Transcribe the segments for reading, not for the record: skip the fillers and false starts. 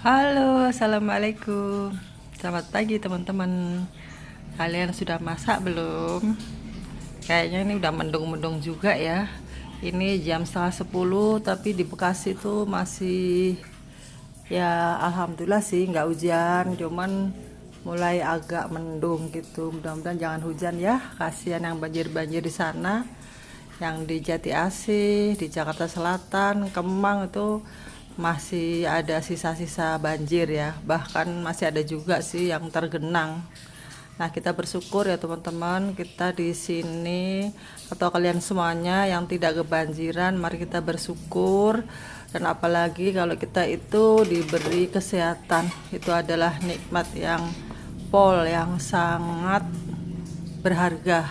Halo, assalamualaikum. Selamat pagi teman-teman. Kalian sudah masak belum? Kayaknya ini udah mendung-mendung juga ya. Ini jam setengah 10, tapi di Bekasi tuh masih ya alhamdulillah sih nggak hujan, cuman mulai agak mendung gitu. Mudah-mudahan jangan hujan ya. Kasihan yang banjir-banjir di sana, yang di Jati Asih, di Jakarta Selatan, Kemang itu masih ada sisa-sisa banjir ya, bahkan masih ada juga sih yang tergenang. Nah, kita bersyukur ya teman-teman, kita di sini atau kalian semuanya yang tidak kebanjiran, mari kita bersyukur. Dan apalagi kalau kita itu diberi kesehatan, itu adalah nikmat yang yang sangat berharga.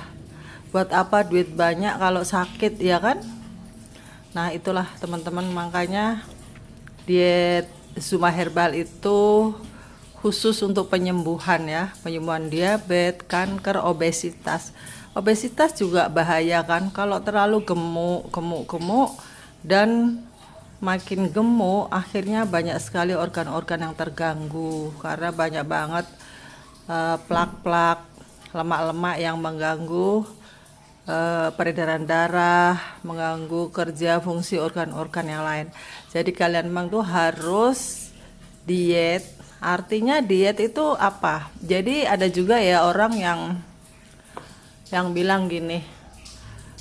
Buat apa duit banyak kalau sakit, ya kan? Nah, itulah teman-teman, makanya diet Zuma Herbal itu khusus untuk penyembuhan ya, penyembuhan diabetes, kanker, obesitas. Obesitas juga bahaya kan, kalau terlalu gemuk dan makin gemuk akhirnya banyak sekali organ-organ yang terganggu karena banyak banget plak-plak, lemak-lemak yang mengganggu peredaran darah, mengganggu kerja fungsi organ-organ yang lain. Jadi kalian memang tuh harus diet. Artinya diet itu apa? Jadi ada juga ya orang yang bilang gini,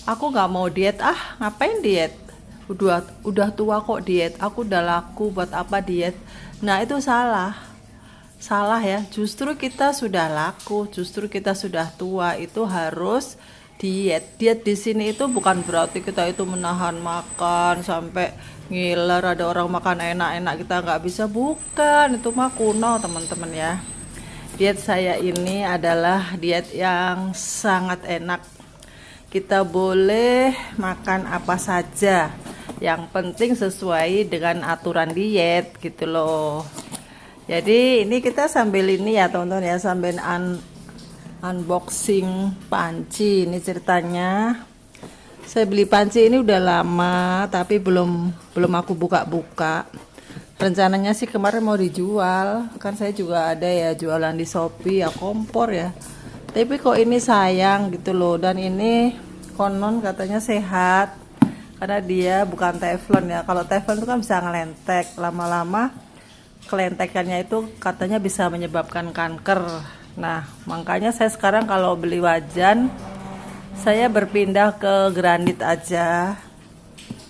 aku nggak mau diet, ngapain diet? Udah tua kok diet, aku udah laku, buat apa diet? Nah, itu salah ya. Justru kita sudah laku, justru kita sudah tua, itu harus diet di sini itu bukan berarti kita itu menahan makan sampai ngiler, ada orang makan enak-enak kita nggak bisa, bukan, itu mah kuno teman-teman ya. Diet saya ini adalah diet yang sangat enak, kita boleh makan apa saja, yang penting sesuai dengan aturan diet gitu loh. Jadi ini kita sambil ini ya teman-teman ya, sambil unboxing panci. Ini ceritanya, saya beli panci ini udah lama tapi belum aku buka-buka. Rencananya sih kemarin mau dijual, kan saya juga ada ya jualan di Shopee ya, kompor ya, tapi kok ini sayang gitu loh. Dan ini konon katanya sehat karena dia bukan teflon ya. Kalau teflon itu kan bisa ngelentek, lama-lama kelentekannya itu katanya bisa menyebabkan kanker. Nah, makanya saya sekarang kalau beli wajan, saya berpindah ke granit aja.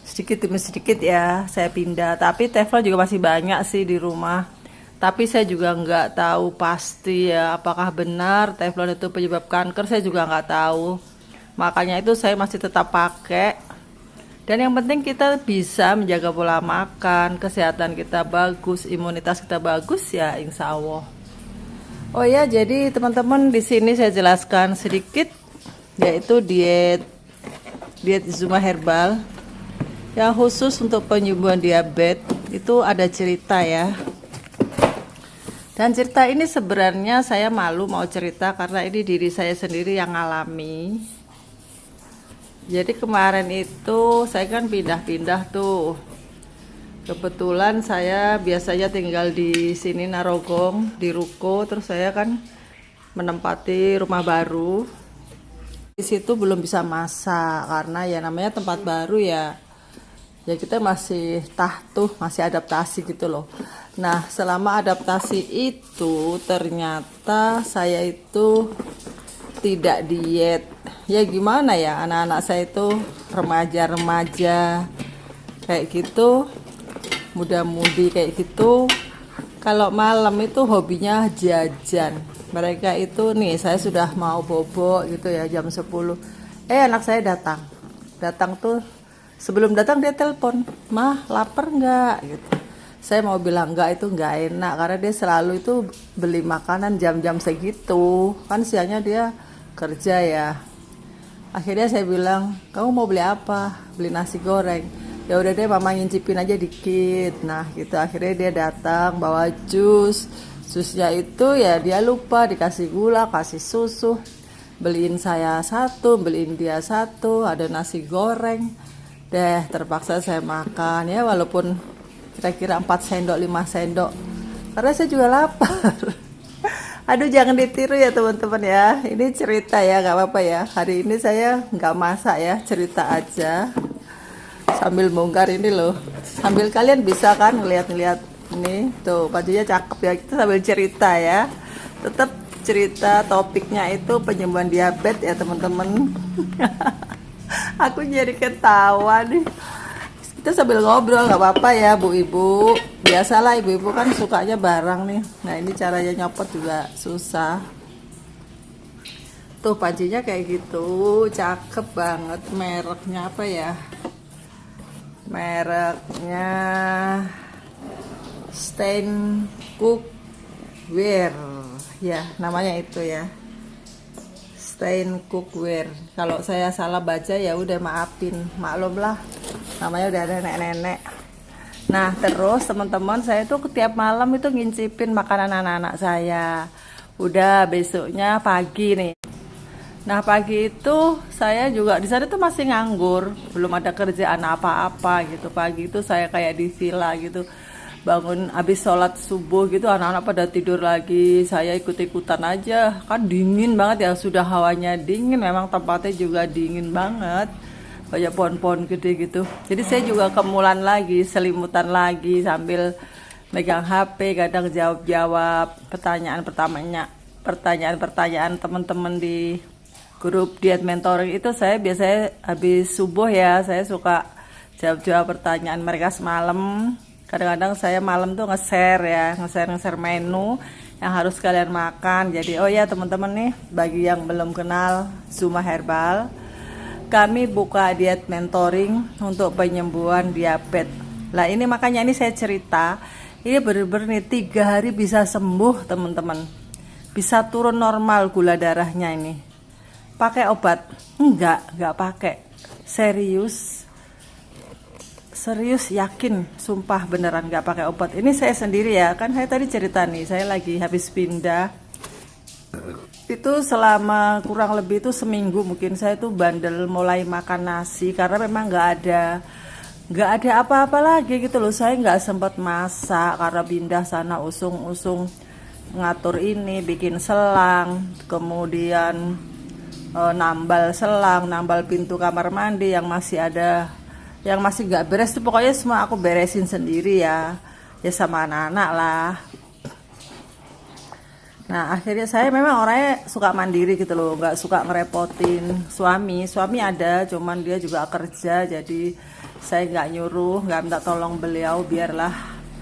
Sedikit demi sedikit ya, saya pindah. Tapi teflon juga masih banyak sih di rumah. Tapi saya juga nggak tahu pasti ya, apakah benar teflon itu penyebab kanker, saya juga nggak tahu. Makanya itu saya masih tetap pakai. Dan yang penting kita bisa menjaga pola makan, kesehatan kita bagus, imunitas kita bagus ya, insya Allah. Oh ya, jadi teman-teman di sini saya jelaskan sedikit, yaitu diet Zuma Herbal yang khusus untuk penyembuhan diabetes. Itu ada cerita ya. Dan cerita ini sebenarnya saya malu mau cerita karena ini diri saya sendiri yang alami. Jadi kemarin itu saya kan pindah-pindah tuh. Kebetulan saya biasanya tinggal di sini Narogong, di Ruko, terus saya kan menempati rumah baru. Di situ belum bisa masak karena ya namanya tempat baru ya. Ya kita masih masih adaptasi gitu loh. Nah, selama adaptasi itu ternyata saya itu tidak diet. Ya gimana ya, anak-anak saya itu remaja-remaja kayak gitu, muda-mudi kayak gitu, kalau malam itu hobinya jajan. Mereka itu nih, saya sudah mau bobo gitu ya jam 10, anak saya datang tuh, sebelum datang dia telepon, "Mah, lapar nggak?" gitu. Saya mau bilang enggak, itu nggak enak karena dia selalu itu beli makanan jam-jam segitu, kan siangnya dia kerja ya. Akhirnya saya bilang, "Kamu mau beli apa?" "Beli nasi goreng." "Ya udah deh, mama ngincipin aja dikit." Nah gitu, akhirnya dia datang bawa jusnya itu ya dia lupa dikasih gula, kasih susu, beliin saya satu, beliin dia satu, ada nasi goreng deh. Terpaksa saya makan ya, walaupun kira-kira 4 sendok 5 sendok karena saya juga lapar. Aduh, jangan ditiru ya teman-teman ya. Ini cerita ya, nggak apa-apa ya. Hari ini saya nggak masak ya, cerita aja. Sambil bongkar ini loh. Sambil kalian bisa kan ngeliat-ngeliat ini. Tuh, bajunya cakep ya. Kita sambil cerita ya. Tetap cerita, topiknya itu penyembuhan diabetes ya teman-teman. Aku jadi ketawa nih. Kita sambil ngobrol nggak apa-apa ya bu ibu. Biasalah ibu-ibu kan sukanya barang nih. Nah ini caranya nyopot juga susah. Tuh pancinya kayak gitu, cakep banget. Mereknya apa ya? Mereknya Stain Cookware ya, namanya itu ya. Stain Cookware. Kalau saya salah baca ya udah maafin, maklum lah. Namanya udah ada nenek-nenek. Nah terus teman-teman, saya tuh tiap malam itu ngincipin makanan anak-anak saya. Udah besoknya pagi nih. Nah pagi itu saya juga di sana tuh masih nganggur, belum ada kerjaan apa-apa gitu. Pagi itu saya kayak di villa gitu, bangun habis sholat subuh gitu, anak-anak pada tidur lagi, saya ikut-ikutan aja. Kan dingin banget ya, sudah hawanya dingin, memang tempatnya juga dingin banget, banyak pohon-pohon gede gitu. Jadi saya juga kemulan lagi, selimutan lagi sambil megang HP, kadang jawab-jawab pertanyaan teman-teman di grup diet mentoring itu. Saya biasanya habis subuh ya, saya suka jawab-jawab pertanyaan mereka semalam. Kadang-kadang saya malam tuh nge-share menu yang harus kalian makan. Jadi oh ya teman-teman nih, bagi yang belum kenal Zuma Herbal, kami buka diet mentoring untuk penyembuhan diabetes. Lah ini makanya ini saya cerita, ini bener-bener nih 3 hari bisa sembuh teman-teman. Bisa turun normal gula darahnya ini. Pakai obat? Enggak pakai. Serius yakin, sumpah beneran nggak pakai obat. Ini saya sendiri ya, kan saya tadi cerita nih, saya lagi habis pindah. Itu selama kurang lebih itu seminggu mungkin saya tuh bandel mulai makan nasi karena memang nggak ada apa-apa lagi gitu loh. Saya nggak sempat masak karena pindah sana usung-usung ngatur ini, bikin selang, kemudian nambal selang, nambal pintu kamar mandi yang masih nggak beres tuh, pokoknya semua aku beresin sendiri ya sama anak-anak lah. Nah akhirnya saya memang orangnya suka mandiri gitu loh, nggak suka ngerepotin suami ada, cuman dia juga kerja, jadi saya nggak nyuruh, nggak minta tolong beliau, biarlah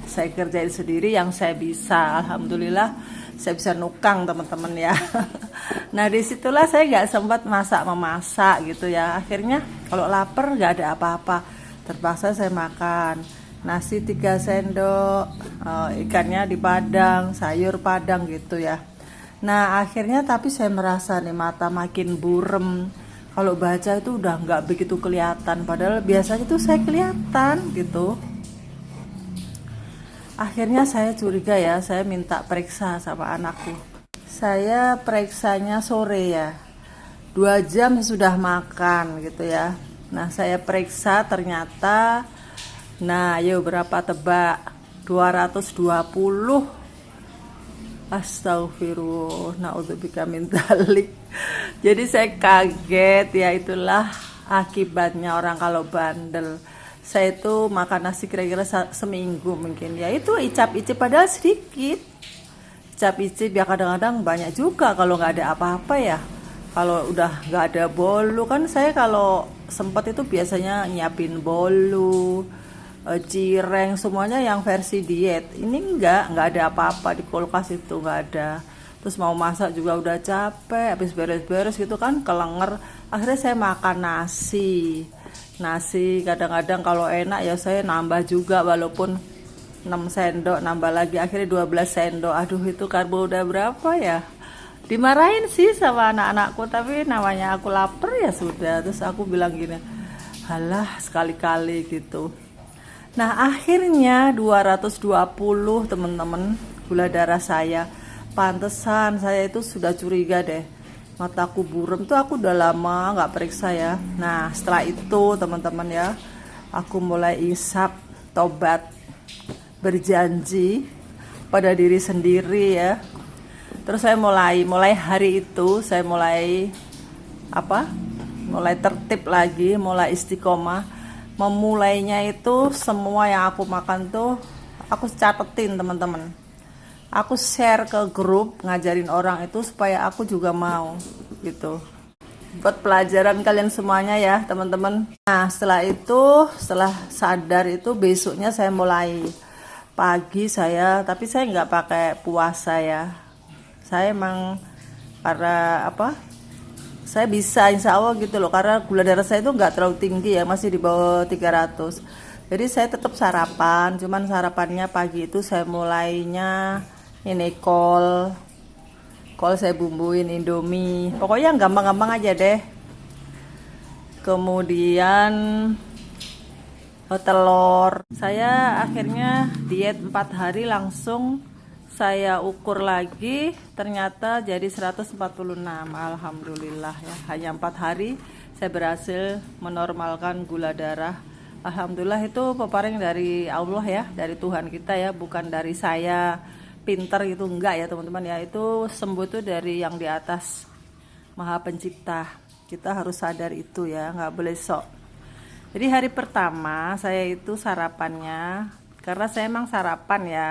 saya kerjain sendiri yang saya bisa. Alhamdulillah saya bisa nukang teman-teman ya. Nah disitulah saya nggak sempat memasak gitu ya. Akhirnya kalau lapar nggak ada apa-apa, terpaksa saya makan nasi 3 sendok, ikannya di padang, sayur padang gitu ya. Nah akhirnya tapi saya merasa nih mata makin burem. Kalau baca itu udah nggak begitu kelihatan, padahal biasanya tuh saya kelihatan gitu. Akhirnya saya curiga ya, saya minta periksa sama anakku. Saya periksanya sore ya, 2 jam sudah makan gitu ya. Nah saya periksa ternyata, nah yuk berapa tebak, 220. Astagfirullah, naudzubillah min dzalik. Jadi saya kaget ya, itulah akibatnya orang kalau bandel. Saya itu makan nasi kira-kira seminggu mungkin ya, itu icap-icip padahal sedikit. Icap-icip ya kadang-kadang banyak juga kalau nggak ada apa-apa ya. Kalau udah nggak ada bolu kan, saya kalau sempat itu biasanya nyiapin bolu, cireng, semuanya yang versi diet. Ini nggak ada apa-apa di kulkas itu, nggak ada. Terus mau masak juga udah capek, habis beres-beres gitu kan kelenger. Akhirnya saya makan nasi kadang-kadang kalau enak ya saya nambah juga, walaupun 6 sendok nambah lagi, akhirnya 12 sendok. Aduh itu karbo udah berapa ya, dimarahin sih sama anak-anakku, tapi namanya aku lapar ya sudah. Terus aku bilang gini, halah sekali-kali gitu. Nah akhirnya 220 teman-teman gula darah saya. Pantesan saya itu sudah curiga deh, mataku burem tuh aku udah lama nggak periksa ya. Nah setelah itu teman-teman ya, aku mulai isap, tobat, berjanji pada diri sendiri ya. Terus saya mulai hari itu saya mulai mulai tertib lagi, mulai istiqomah. Memulainya itu semua yang aku makan tuh aku catetin teman-teman. Aku share ke grup ngajarin orang itu supaya aku juga mau gitu. Buat pelajaran kalian semuanya ya teman-teman. Nah setelah sadar itu besoknya saya mulai pagi tapi saya nggak pakai puasa ya. Saya emang karena saya bisa insya Allah gitu loh, karena gula darah saya itu nggak terlalu tinggi ya, masih di bawah 300. Jadi saya tetap sarapan, cuman sarapannya pagi itu saya mulainya ini kol saya bumbuin Indomie, pokoknya yang gampang-gampang aja deh. Kemudian telur, saya akhirnya diet 4 hari langsung saya ukur lagi, ternyata jadi 146. Alhamdulillah ya, hanya 4 hari saya berhasil menormalkan gula darah. Alhamdulillah, itu peparing dari Allah ya, dari Tuhan kita ya, bukan dari saya pinter gitu, enggak ya teman-teman ya. Itu sembuh tuh dari yang di atas, Maha Pencipta. Kita harus sadar itu ya, nggak boleh sok. Jadi hari pertama saya itu sarapannya, karena saya emang sarapan ya,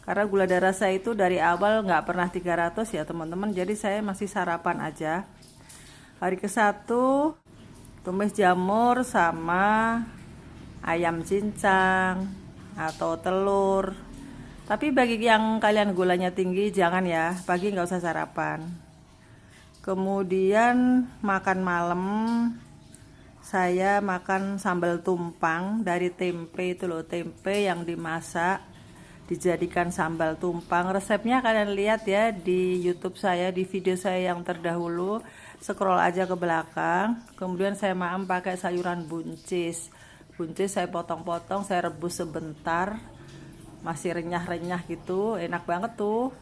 karena gula darah saya itu dari awal nggak pernah 300 ya teman-teman, jadi saya masih sarapan aja. Hari ke-1 tumis jamur sama ayam cincang atau telur. Tapi bagi yang kalian gulanya tinggi jangan ya, pagi nggak usah sarapan. Kemudian makan malam saya makan sambal tumpang dari tempe itu loh, tempe yang dimasak dijadikan sambal tumpang. Resepnya kalian lihat ya di YouTube saya, di video saya yang terdahulu, scroll aja ke belakang. Kemudian saya pakai sayuran buncis saya potong-potong, saya rebus sebentar, masih renyah-renyah gitu, enak banget tuh.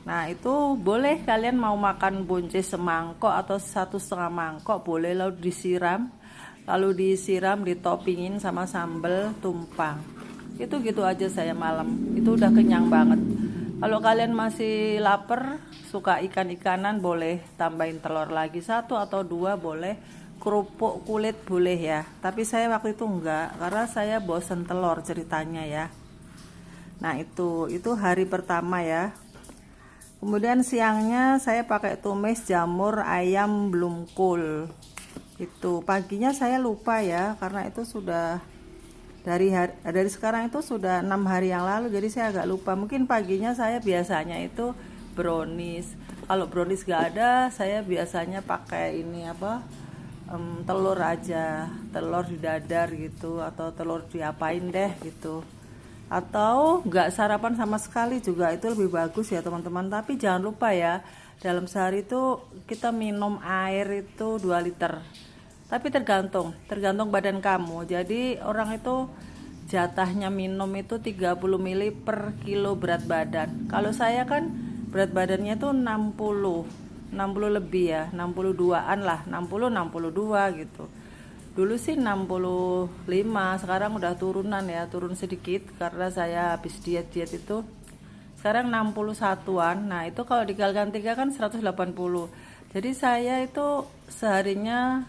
Nah itu boleh kalian mau makan buncis semangkok atau 1,5 mangkok boleh, lalu disiram ditopingin sama sambal tumpang. Itu gitu aja saya malam, itu udah kenyang banget. Kalau kalian masih lapar, suka ikan-ikanan, boleh tambahin telur lagi 1 atau 2 boleh, kerupuk kulit boleh ya. Tapi saya waktu itu enggak, karena saya bosen telur ceritanya ya. Nah itu hari pertama ya. Kemudian siangnya saya pakai tumis jamur ayam blumkul. Itu paginya saya lupa ya, karena itu sudah dari sekarang itu sudah 6 hari yang lalu, jadi saya agak lupa. Mungkin paginya saya biasanya itu brownies. Kalau brownies gak ada, saya biasanya pakai ini telur aja, telur didadar gitu, atau telur diapain deh gitu. Atau nggak sarapan sama sekali juga, itu lebih bagus ya teman-teman. Tapi jangan lupa ya, dalam sehari itu kita minum air itu 2 liter. Tapi tergantung badan kamu. Jadi orang itu jatahnya minum itu 30 ml per kilo berat badan. Kalau saya kan berat badannya itu 60 lebih ya, 62an lah, 62 gitu. Dulu sih 65, sekarang udah turun sedikit karena saya habis diet itu. Sekarang 61an. Nah itu kalau dikalikan 3 kan 180. Jadi saya itu seharinya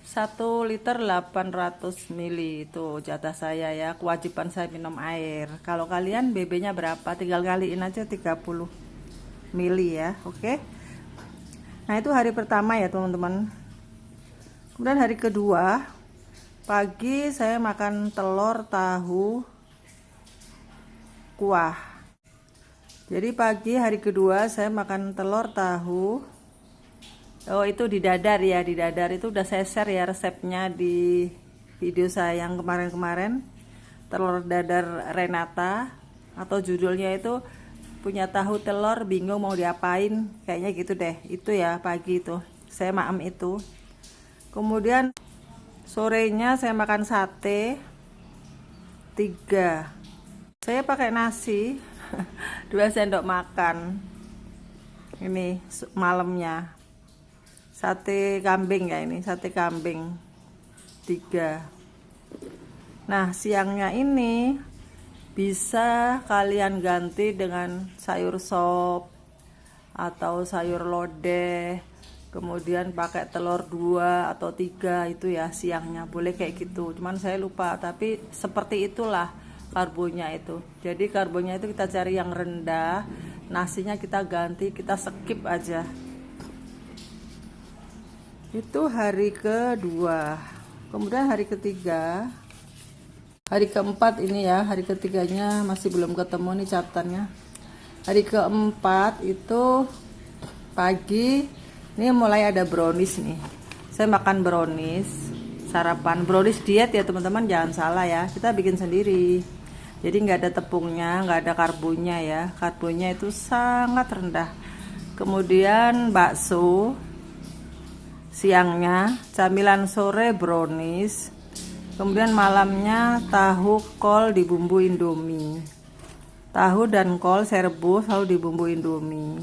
1 liter 800 ml itu jatah saya ya, kewajiban saya minum air. Kalau kalian BB-nya berapa, tinggal kaliin aja 30 ml ya, oke. Nah itu hari pertama ya teman-teman. Kemudian hari kedua pagi saya makan telur, tahu, kuah. Jadi pagi hari kedua saya makan telur, tahu. Oh itu didadar ya, didadar itu udah saya share ya resepnya di video saya yang kemarin-kemarin, telur dadar Renata, atau judulnya itu punya tahu telur bingung mau diapain, kayaknya gitu deh. Itu ya pagi itu saya itu. Kemudian sorenya saya makan sate 3, saya pakai nasi 2 sendok makan. Ini malamnya sate kambing ya, ini sate kambing 3. Nah siangnya ini Bisa kalian ganti dengan sayur sop atau sayur lodeh, kemudian pakai telur 2 atau 3 itu ya siangnya, boleh kayak gitu. Cuman saya lupa, tapi seperti itulah karbonya itu. Jadi karbonya itu kita cari yang rendah, nasinya kita ganti, kita skip aja. Itu hari kedua. Kemudian hari ketiga, hari keempat ini ya, hari ketiganya masih belum ketemu nih catatannya. Hari keempat itu pagi ini mulai ada brownies nih. Saya makan brownies, sarapan brownies diet ya teman-teman, jangan salah ya, kita bikin sendiri. Jadi nggak ada tepungnya, nggak ada karbonya ya, karbonya itu sangat rendah. Kemudian bakso siangnya, camilan sore brownies, kemudian malamnya tahu kol dibumbu Indomie. Tahu dan kol saya rebus lalu dibumbu Indomie.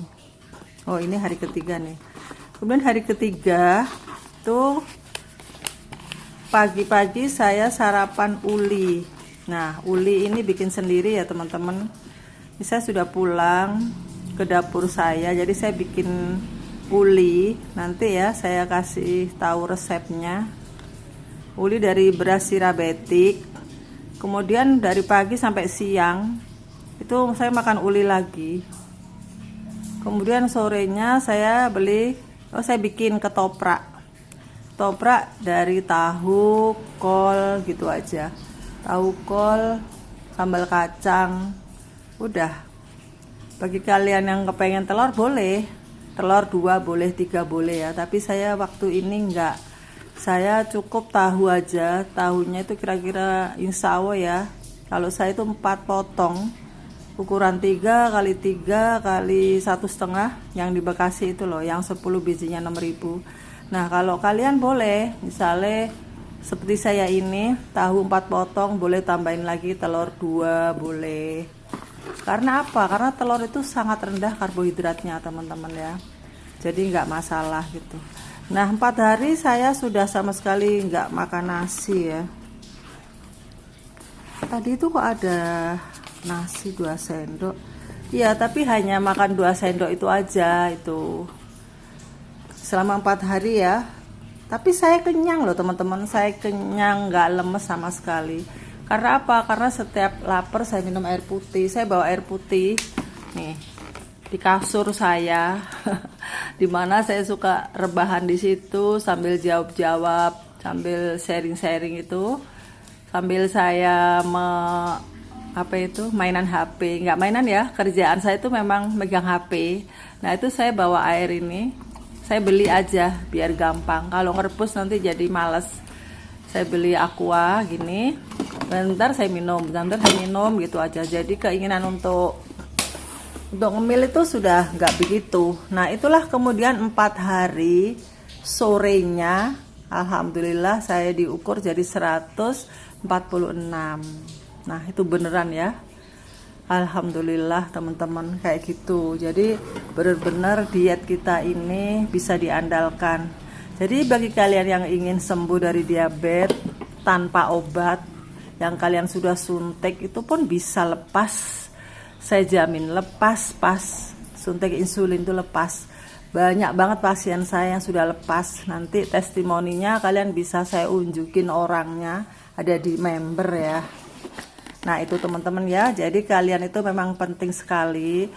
Oh, ini hari ketiga nih. Kemudian hari ketiga tuh pagi-pagi saya sarapan uli. Nah, uli ini bikin sendiri ya teman-teman. Ini saya sudah pulang ke dapur saya, jadi saya bikin uli. Nanti ya saya kasih tahu resepnya. Uli dari beras sirabetik. Kemudian dari pagi sampai siang itu saya makan uli lagi. Kemudian sorenya saya bikin ketoprak dari tahu, kol gitu aja. Tahu, kol, sambal kacang. Udah. Bagi kalian yang kepengen telur boleh. Telur 2 boleh, 3 boleh ya. Tapi saya waktu ini enggak. Saya cukup tahu aja. Tahunya itu kira-kira insya Allah ya. Kalau saya itu 4 potong. Ukuran 3 kali 3 kali 1,5 yang di Bekasi itu loh, yang 10 bijinya 6.000. Nah, kalau kalian boleh misalnya seperti saya ini, tahu 4 potong, boleh tambahin lagi telur 2 boleh. Karena apa? Karena telur itu sangat rendah karbohidratnya teman-teman ya. Jadi nggak masalah gitu. Nah, 4 hari saya sudah sama sekali nggak makan nasi ya. Tadi itu kok ada nasi 2 sendok. Iya, tapi hanya makan 2 sendok itu aja itu. Selama 4 hari ya. Tapi saya kenyang loh teman-teman, saya kenyang, nggak lemes sama sekali. Karena apa? Karena setiap lapar saya minum air putih. Saya bawa air putih nih di kasur saya. Dimana saya suka rebahan di situ sambil jawab-jawab, sambil sharing-sharing itu, sambil saya mainan HP, nggak mainan ya, kerjaan saya itu memang megang HP. Nah, itu saya bawa air ini, saya beli aja biar gampang. Kalau ngerebus nanti jadi males. Saya beli aqua gini, bentar saya minum gitu aja. Jadi keinginan untuk ngemil itu sudah nggak begitu. Nah, itulah kemudian 4 hari sorenya, alhamdulillah saya diukur jadi 146. Nah, itu beneran ya. Alhamdulillah teman-teman, kayak gitu. Jadi benar-benar diet kita ini bisa diandalkan. Jadi bagi kalian yang ingin sembuh dari diabetes tanpa obat, yang kalian sudah suntik itu pun bisa lepas. Saya jamin lepas pas suntik insulin itu lepas. Banyak banget pasien saya yang sudah lepas. Nanti testimoninya kalian bisa saya unjukin orangnya, ada di member ya. Nah, itu teman-teman ya. Jadi kalian itu memang penting sekali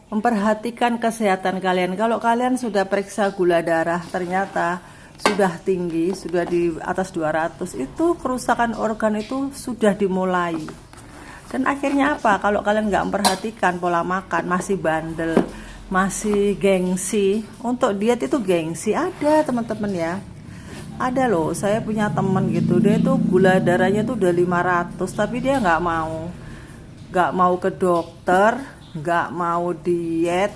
memperhatikan kesehatan kalian. Kalau kalian sudah periksa gula darah ternyata sudah tinggi, sudah di atas 200, itu kerusakan organ itu sudah dimulai. Dan akhirnya apa? Kalau kalian nggak memperhatikan pola makan, masih bandel, masih gengsi. Untuk diet itu gengsi ada teman-teman ya. Ada loh, saya punya temen gitu, dia tuh gula darahnya tuh udah 500, tapi dia nggak mau ke dokter, nggak mau diet,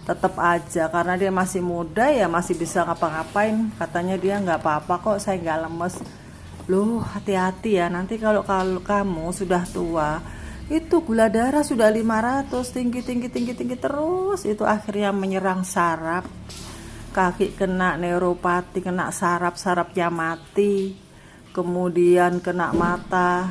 tetap aja karena dia masih muda ya, masih bisa ngapa-ngapain. Katanya dia nggak apa-apa kok, saya nggak lemes. Loh, hati-hati ya, nanti kalau kamu sudah tua, itu gula darah sudah 500, tinggi terus, itu akhirnya menyerang saraf. Kaki kena neuropati, kena sarafnya mati, kemudian kena mata,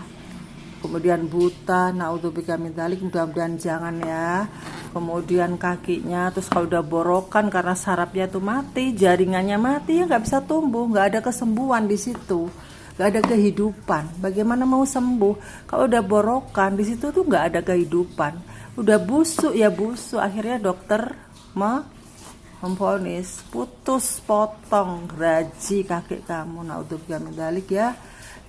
kemudian buta, naudzubillah min dzalik, mudah-mudahan jangan ya. Kemudian kakinya, terus kalau udah borokan karena sarafnya itu mati, jaringannya mati, ya nggak bisa tumbuh, nggak ada kesembuhan di situ, nggak ada kehidupan. Bagaimana mau sembuh kalau udah borokan di situ tuh nggak ada kehidupan, udah busuk ya busuk. Akhirnya dokter memvonis putus, potong, graji kaki kamu, naudzubillah min dzalik ya.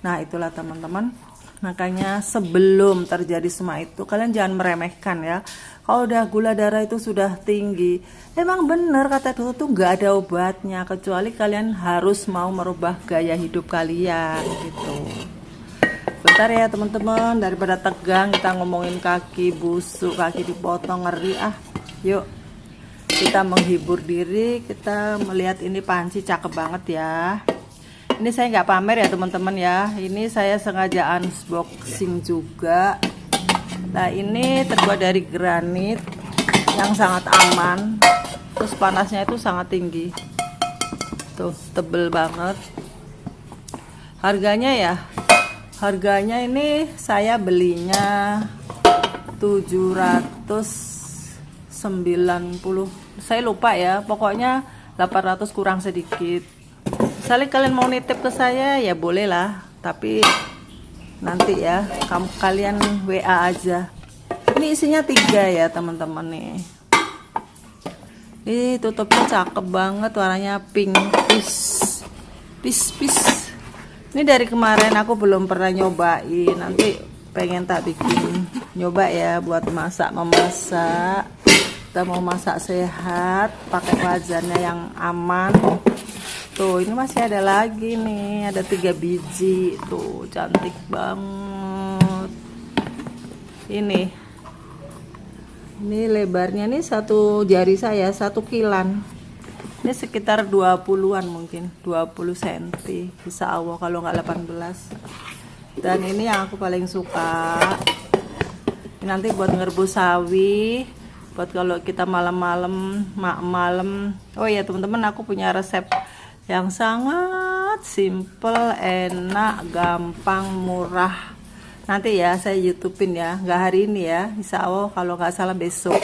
Nah itulah teman-teman, makanya sebelum terjadi semua itu kalian jangan meremehkan ya. Kalau udah gula darah itu sudah tinggi, emang bener kata dokter tuh nggak ada obatnya, kecuali kalian harus mau merubah gaya hidup kalian gitu. Bentar ya teman-teman, daripada tegang kita ngomongin kaki busuk, kaki dipotong, ngeri ah. Yuk kita menghibur diri, kita melihat ini panci cakep banget ya. Ini saya nggak pamer ya teman-teman ya, ini saya sengaja unboxing juga. Nah ini terbuat dari granit yang sangat aman, terus panasnya itu sangat tinggi, tuh tebel banget. Harganya ini saya belinya 790, saya lupa ya, pokoknya 800 kurang sedikit. Misalnya kalian mau nitip ke saya ya boleh lah, tapi nanti ya kalian WA aja. Ini isinya 3 ya teman-teman nih. Ini tutupnya cakep banget, warnanya pink pis. Ini dari kemarin aku belum pernah nyobain, nanti pengen tak bikin nyoba ya buat memasak. Kita mau masak sehat, pakai wajannya yang aman. Tuh ini masih ada lagi nih, ada 3 biji tuh, cantik banget. Ini lebarnya nih 1 jari saya, 1 kilan. Ini sekitar 20-an mungkin, 20 cm bisa Allah kalau nggak 18. Dan ini yang aku paling suka, ini nanti buat ngerebus sawi, buat kalau kita malam-malam. Oh iya teman-teman, aku punya resep yang sangat simple, enak, gampang, murah. Nanti ya saya YouTubein ya, nggak hari ini ya, insya Allah kalau nggak salah besok.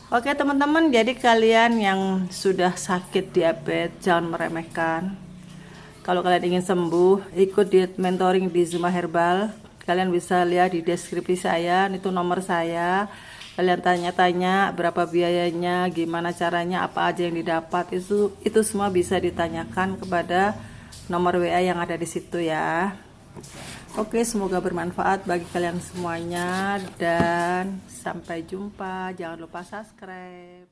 Oke teman-teman, jadi kalian yang sudah sakit diabetes jangan meremehkan. Kalau kalian ingin sembuh, ikut diet mentoring di Zuma Herbal. Kalian bisa lihat di deskripsi saya, itu nomor saya. Kalian tanya-tanya berapa biayanya, gimana caranya, apa aja yang didapat, itu semua bisa ditanyakan kepada nomor WA yang ada di situ ya. Oke, semoga bermanfaat bagi kalian semuanya dan sampai jumpa. Jangan lupa subscribe.